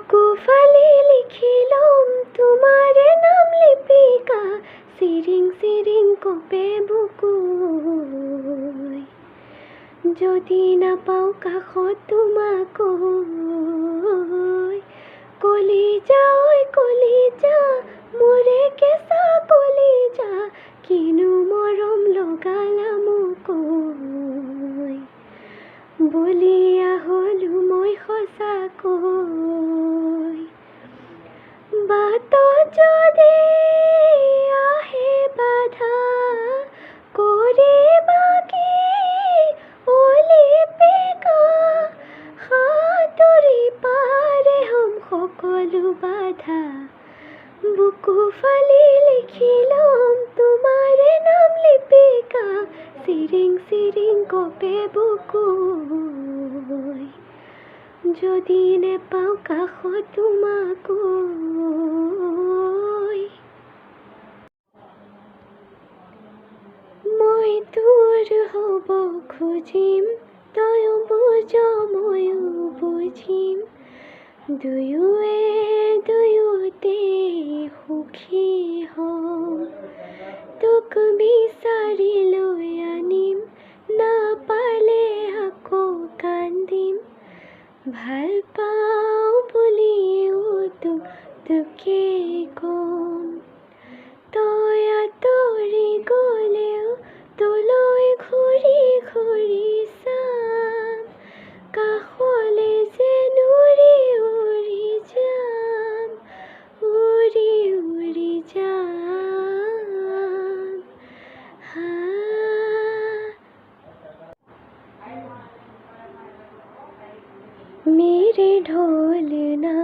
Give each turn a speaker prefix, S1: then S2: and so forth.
S1: বুকু ফালি লিখিলম তোমাৰে নাম লিপিকা, চিৰিং চিৰিং কপে বুকুই। যদি নাপাওঁ কাষত তোমাকৈ, কলিজা ঐ কলিজা, মোৰে কেঁচা কলিজা, কিনো মৰম লগালা মোকৈ। বলিয়া হলো মই সঁচাকৈ। বাটত যদি আহে বাধা, কৰিবা কি ও লিপিকা, সাঁতুৰি পাৰে হম সকলো বাধা। বুকু ফালি লিখিলম তোমাৰে নাম লিপিকা, চিৰিং চিৰিং কপে বুকুই। যদি নেপাওঁ কাষত তোমাকৈ, মই তোৰ হ'ব খুজিম, তয়ো বুজ ময়ো বুজিম, দুয়োতে সুখী হ'ম। তোক বিচাৰি লৈ আনিম, নাপালে আকৌ কান্দিম, ভাল পাওঁ বুলিও তোকেই কম। তই আঁতৰি গ'লেও তোলৈ ঘূৰি ঘূৰি চাম, কাষলে যেন উৰি উৰি যাম, উৰি উৰি যাম। मेरे ढोलना